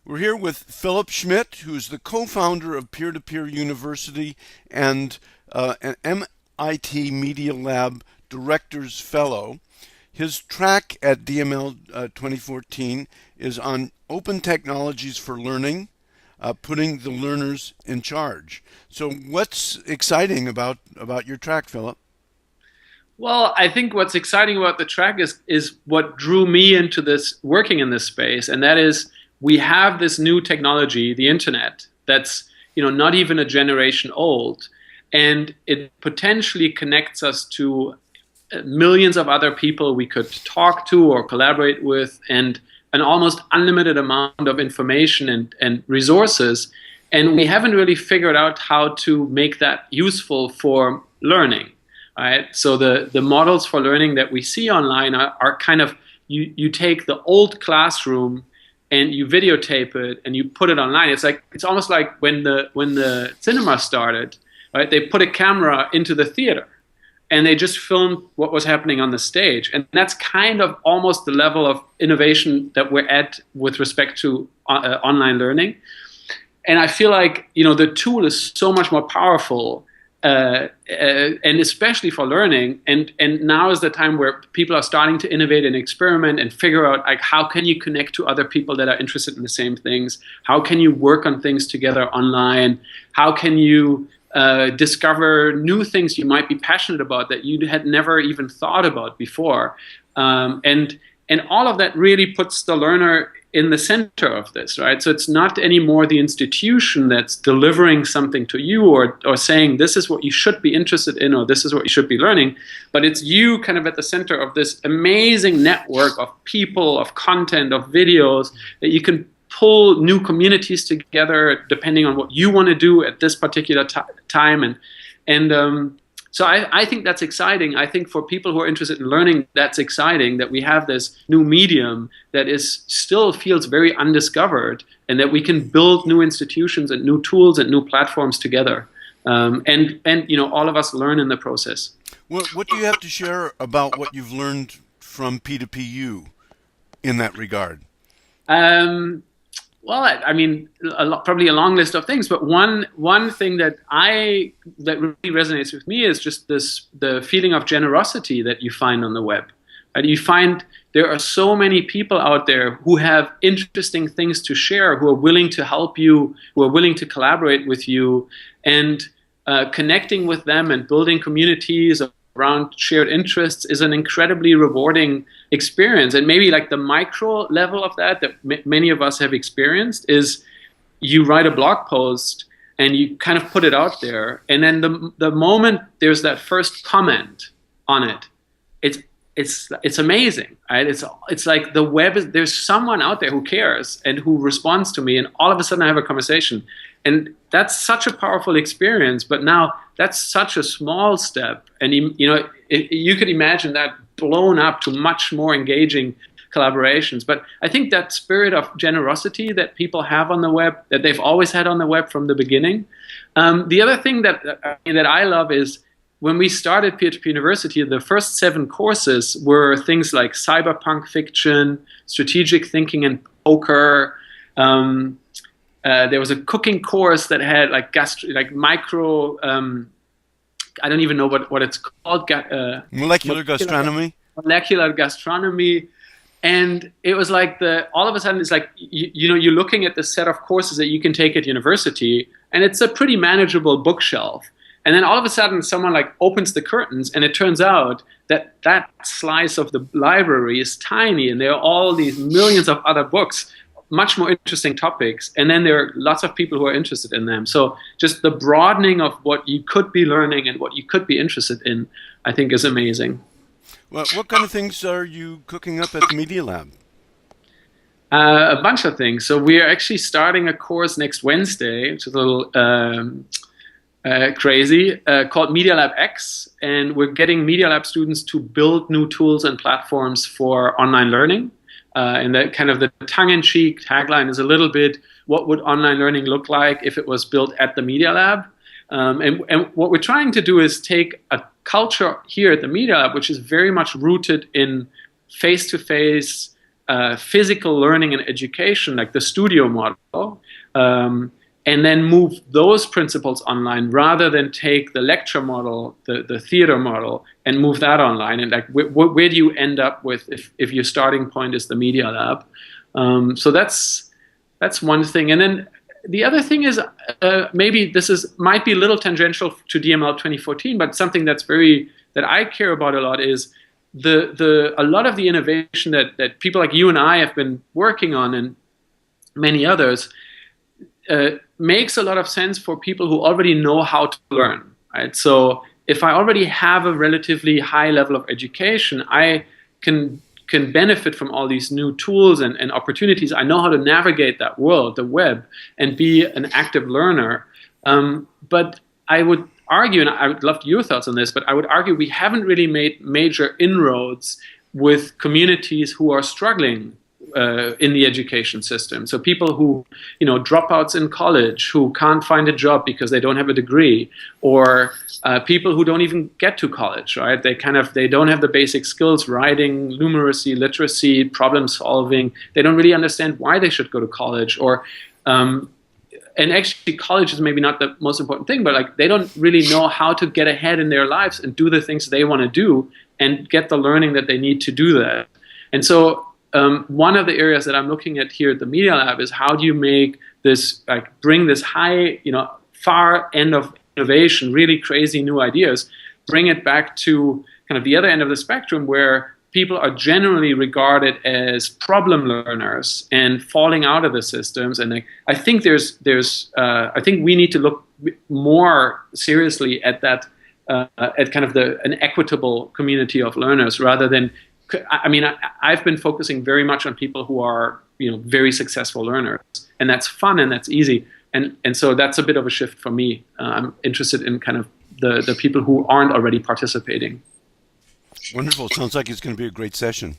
We're here with Philipp Schmidt, who's the co-founder of Peer-to-Peer University and an MIT Media Lab Director's Fellow. His track at DML 2014 is on open technologies for learning, putting the learners in charge. So what's exciting about your track, Philipp? Well, I think what's exciting about the track is what drew me into this working in this space, and that is we have this new technology, the internet, that's not even a generation old, and it potentially connects us to millions of other people we could talk to or collaborate with, and an almost unlimited amount of information and resources. And we haven't really figured out how to make that useful for learning. Right? So the models for learning that we see online are kind of, you take the old classroom and you videotape it and you put it online. It's almost like when the cinema started, right? They put a camera into the theater and they just filmed what was happening on the stage. And that's kind of almost the level of innovation that we're at with respect to online learning. And I feel like the tool is so much more powerful, and especially for learning. And now is the time where people are starting to innovate and experiment and figure out, like, how can you connect to other people that are interested in the same things? How can you work on things together online? How can you discover new things you might be passionate about that you had never even thought about before? And all of that really puts the learner in the center of this, right? So it's not anymore the institution that's delivering something to you or saying this is what you should be interested in or this is what you should be learning, but it's you kind of at the center of this amazing network of people, of content, of videos that you can pull new communities together depending on what you want to do at this particular time. So I think that's exciting. I think for people who are interested in learning, that's exciting that we have this new medium that still feels very undiscovered, and that we can build new institutions and new tools and new platforms together. And all of us learn in the process. What do you have to share about what you've learned from P2PU in that regard? Well, I mean, probably a long list of things, but one thing that really resonates with me is just the feeling of generosity that you find on the web. And you find there are so many people out there who have interesting things to share, who are willing to help you, who are willing to collaborate with you, and connecting with them and building communities around shared interests is an incredibly rewarding experience. And maybe like the micro level of that many of us have experienced is you write a blog post and you kind of put it out there, and then the moment there's that first comment on it, it's amazing, right? It's like the web there's someone out there who cares and who responds to me, and all of a sudden I have a conversation. And that's such a powerful experience, but now that's such a small step. And you could imagine that blown up to much more engaging collaborations. But I think that spirit of generosity that people have on the web, that they've always had on the web from the beginning. The other thing that I love is when we started Peer-to-Peer University, the first 7 courses were things like cyberpunk fiction, strategic thinking and poker. There was a cooking course that had like micro, I don't even know what it's called. Molecular gastronomy. Molecular gastronomy. And it was like all of a sudden it's like, you're looking at the set of courses that you can take at university, and it's a pretty manageable bookshelf. And then all of a sudden someone like opens the curtains, and it turns out that slice of the library is tiny, and there are all these millions of other books, much more interesting topics, and then there are lots of people who are interested in them. So just the broadening of what you could be learning and what you could be interested in, I think, is amazing. Well, what kind of things are you cooking up at the Media Lab? A bunch of things. So we are actually starting a course next Wednesday, which is a little crazy, called Media Lab X, and we're getting Media Lab students to build new tools and platforms for online learning. And that kind of the tongue-in-cheek tagline is a little bit, what would online learning look like if it was built at the Media Lab? And what we're trying to do is take a culture here at the Media Lab, which is very much rooted in face-to-face physical learning and education, like the studio model, and then move those principles online rather than take the lecture model, the theater model, and move that online. And like, where do you end up with if your starting point is the media lab? So that's one thing. And then the other thing is, maybe might be a little tangential to DML 2014, but something that I care about a lot is a lot of the innovation that people like you and I have been working on, and many others, makes a lot of sense for people who already know how to learn, right? So if I already have a relatively high level of education, I can benefit from all these new tools and opportunities. I know how to navigate that world, the web, and be an active learner. But I would argue, and I would love your thoughts on this, but I would argue we haven't really made major inroads with communities who are struggling in the education system. So people who, dropouts in college, who can't find a job because they don't have a degree, or people who don't even get to college, right? They don't have the basic skills, writing, numeracy, literacy, problem solving. They don't really understand why they should go to college, and actually college is maybe not the most important thing, but like they don't really know how to get ahead in their lives and do the things they want to do and get the learning that they need to do that. And so one of the areas that I'm looking at here at the Media Lab is how do you make this, bring this high, far end of innovation, really crazy new ideas, bring it back to kind of the other end of the spectrum where people are generally regarded as problem learners and falling out of the systems. And I think I think we need to look more seriously at that, at kind of an equitable community of learners rather than. I've been focusing very much on people who are, very successful learners, and that's fun and that's easy, and so that's a bit of a shift for me. I'm interested in kind of the people who aren't already participating. Wonderful. Sounds like it's going to be a great session.